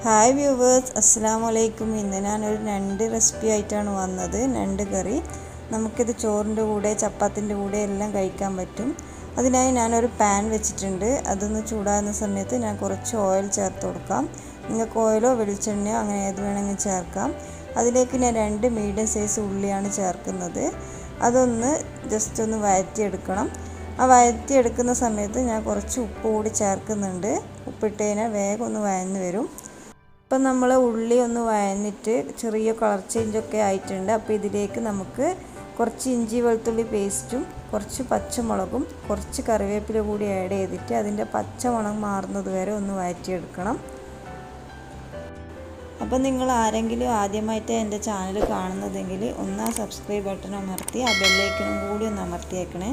Hi viewers, അസ്സലാമു അലൈക്കും. ഇന്ന് ഞാനൊരു ഞണ്ട് റെസിപ്പി ആയിട്ടാണ് വന്നത്. ഞണ്ട് കറി നമുക്കിത് ചോറിൻ്റെ കൂടെ ചപ്പാത്തിൻ്റെ കൂടെ എല്ലാം കഴിക്കാൻ പറ്റും. അതിനായി ഞാനൊരു പാൻ വെച്ചിട്ടുണ്ട്. അതൊന്ന് ചൂടാകുന്ന സമയത്ത് ഞാൻ കുറച്ച് ഓയിൽ ചേർത്ത് കൊടുക്കാം. നിങ്ങൾക്ക് ഓയിലോ വെളിച്ചെണ്ണയോ അങ്ങനെ ഏത് വേണമെങ്കിൽ ചേർക്കാം. അതിലേക്ക് ഞാൻ 2 മീഡിയം സൈസ് ഉള്ളിയാണ് ചേർക്കുന്നത്. അതൊന്ന് ജസ്റ്റ് ഒന്ന് വഴറ്റിയെടുക്കണം. ആ വഴറ്റിയെടുക്കുന്ന സമയത്ത് ഞാൻ കുറച്ച് ഉപ്പ് കൂടി ചേർക്കുന്നുണ്ട്. ഉപ്പിട്ട് കഴിഞ്ഞാൽ വേഗം ഒന്ന് വഴന്ന് വരും. ഇപ്പം നമ്മൾ ഉള്ളി ഒന്ന് വഴന്നിട്ട് ചെറിയ കളർ ചേഞ്ചൊക്കെ ആയിട്ടുണ്ട്. അപ്പോൾ ഇതിലേക്ക് നമുക്ക് കുറച്ച് ഇഞ്ചി വെളുത്തുള്ളി പേസ്റ്റും കുറച്ച് പച്ചമുളകും കുറച്ച് കറിവേപ്പില കൂടി ആഡ് ചെയ്തിട്ട് അതിൻ്റെ പച്ചമണം മാറുന്നത് വരെ ഒന്ന് വഴറ്റിയെടുക്കണം. അപ്പം നിങ്ങൾ ആരെങ്കിലും ആദ്യമായിട്ട് എൻ്റെ ചാനൽ കാണുന്നതെങ്കിൽ ഒന്ന് ആ സബ്സ്ക്രൈബ് ബട്ടൺ അമർത്തി ആ ബെല്ലൈക്കണും കൂടി ഒന്ന് അമർത്തിയേക്കണേ.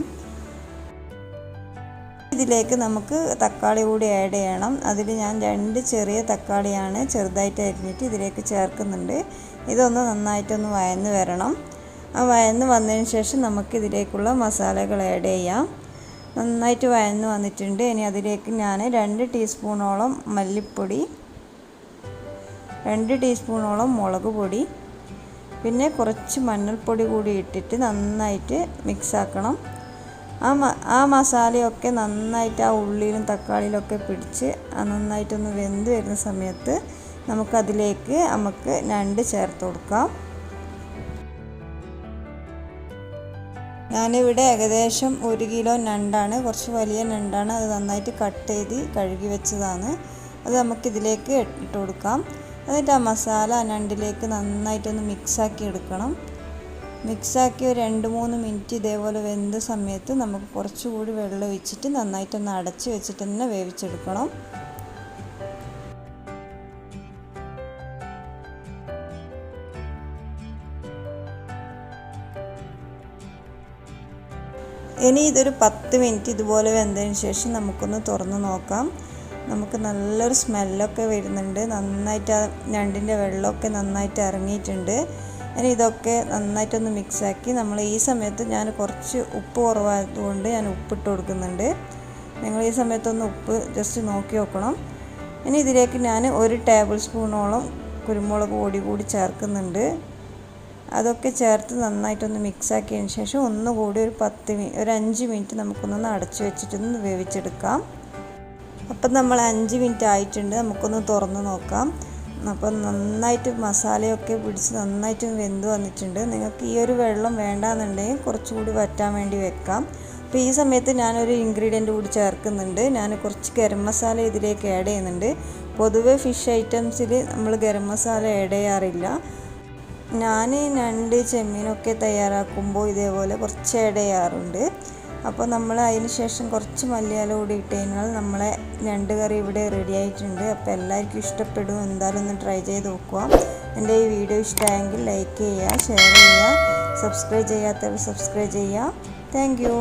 ഇതിലേക്ക് നമുക്ക് തക്കാളി കൂടി ആഡ് ചെയ്യണം. അതിൽ ഞാൻ 2 ചെറിയ തക്കാളിയാണ് ചെറുതായിട്ട് അരിഞ്ഞിട്ട് ഇതിലേക്ക് ചേർക്കുന്നുണ്ട്. ഇതൊന്ന് നന്നായിട്ടൊന്ന് വഴന്ന് വരണം. ആ വഴന്ന് വന്നതിന് ശേഷം നമുക്ക് ഇതിലേക്കുള്ള മസാലകൾ ആഡ് ചെയ്യാം. നന്നായിട്ട് വഴന്ന് വന്നിട്ടുണ്ട്. ഇനി അതിലേക്ക് ഞാൻ 2 ടീസ്പൂണോളം മല്ലിപ്പൊടി, 2 ടീസ്പൂണോളം മുളക് പൊടി, പിന്നെ കുറച്ച് മഞ്ഞൾപ്പൊടി കൂടി ഇട്ടിട്ട് നന്നായിട്ട് മിക്സ് ആക്കണം. ആ മസാലയൊക്കെ നന്നായിട്ട് ആ ഉള്ളിയിലും തക്കാളിയിലൊക്കെ പിടിച്ച് നന്നായിട്ടൊന്ന് വെന്ത് വരുന്ന സമയത്ത് നമുക്ക് ഞണ്ട് ചേർത്ത് കൊടുക്കാം. ഞാനിവിടെ ഏകദേശം 1 കിലോ ഞണ്ടാണ്, കുറച്ച് വലിയ ഞണ്ടാണ്. അത് നന്നായിട്ട് കട്ട് ചെയ്ത് കഴുകി വെച്ചതാണ്. അത് നമുക്കിതിലേക്ക് ഇട്ട് കൊടുക്കാം. എന്നിട്ട് ആ മസാല ഞണ്ടിലേക്ക് നന്നായിട്ടൊന്ന് മിക്സാക്കി എടുക്കണം. മിക്സാക്കി ഒരു 2-3 മിനിറ്റ് ഇതേപോലെ വെന്ത സമയത്ത് നമുക്ക് കുറച്ചുകൂടി വെള്ളം ഒഴിച്ചിട്ട് നന്നായിട്ടൊന്ന് അടച്ച് വെച്ചിട്ട് തന്നെ വേവിച്ചെടുക്കണം. ഇനി ഇതൊരു 10 മിനിറ്റ് ഇതുപോലെ വെന്തതിന് ശേഷം നമുക്കൊന്ന് തുറന്ന് നോക്കാം. നമുക്ക് നല്ലൊരു സ്മെല്ലൊക്കെ വരുന്നുണ്ട്. നന്നായിട്ട് ആ ഞണ്ടിൻ്റെ വെള്ളമൊക്കെ നന്നായിട്ട് ഇറങ്ങിയിട്ടുണ്ട്. ഇനി ഇതൊക്കെ നന്നായിട്ടൊന്ന് മിക്സാക്കി ഈ സമയത്ത് ഞാൻ കുറച്ച് ഉപ്പ് കുറവായതുകൊണ്ട് ഞാൻ ഉപ്പിട്ട് കൊടുക്കുന്നുണ്ട്. നിങ്ങൾ ഈ സമയത്തൊന്ന് ഉപ്പ് ജസ്റ്റ് നോക്കി നോക്കണം. ഇനി ഇതിലേക്ക് ഞാൻ 1 ടേബിൾ സ്പൂണോളം കുരുമുളക് പൊടി കൂടി ചേർക്കുന്നുണ്ട്. അതൊക്കെ ചേർത്ത് നന്നായിട്ടൊന്ന് മിക്സാക്കിയതിന് ശേഷം ഒന്നുകൂടി ഒരു 5 മിനിറ്റ് നമുക്കൊന്ന് അടച്ചു വെച്ചിട്ടൊന്ന് വേവിച്ചെടുക്കാം. അപ്പം നമ്മൾ 5 മിനിറ്റ് ആയിട്ടുണ്ട്. നമുക്കൊന്ന് തുറന്ന് നോക്കാം. അപ്പോൾ നന്നായിട്ട് മസാലയൊക്കെ പിടിച്ച് നന്നായിട്ട് വെന്ത് വന്നിട്ടുണ്ട്. നിങ്ങൾക്ക് ഈ ഒരു വെള്ളം വേണ്ടാന്നുണ്ടെങ്കിൽ കുറച്ചുകൂടി വറ്റാൻ വേണ്ടി വെക്കാം. അപ്പോൾ ഈ സമയത്ത് ഞാനൊരു ഇൻഗ്രീഡിയൻറ്റ് കൂടി ചേർക്കുന്നുണ്ട്. ഞാൻ കുറച്ച് ഗരം മസാല ഇതിലേക്ക് ആഡ് ചെയ്യുന്നുണ്ട്. പൊതുവെ ഫിഷ് ഐറ്റംസിൽ നമ്മൾ ഗരം മസാല ആഡ് ചെയ്യാറില്ല. ഞാൻ ഞണ്ട് ചെമ്മീനൊക്കെ തയ്യാറാക്കുമ്പോൾ ഇതേപോലെ കുറച്ച് ആഡ് ചെയ്യാറുണ്ട്. അപ്പോൾ നമ്മൾ അതിന് ശേഷം കുറച്ച് മല്ലിയില കൂടി ഇട്ട് കഴിഞ്ഞാൽ നമ്മളെ ഞണ്ട് കറി ഇവിടെ റെഡി ആയിട്ടുണ്ട്. അപ്പോൾ എല്ലാവർക്കും ഇഷ്ടപ്പെടും. എന്തായാലും ഒന്ന് ട്രൈ ചെയ്ത് നോക്കുക. എൻ്റെ ഈ വീഡിയോ ഇഷ്ടമായെങ്കിൽ ലൈക്ക് ചെയ്യുക, ഷെയർ ചെയ്യുക, സബ്സ്ക്രൈബ് ചെയ്യാത്തവർ സബ്സ്ക്രൈബ് ചെയ്യുക. Thank you.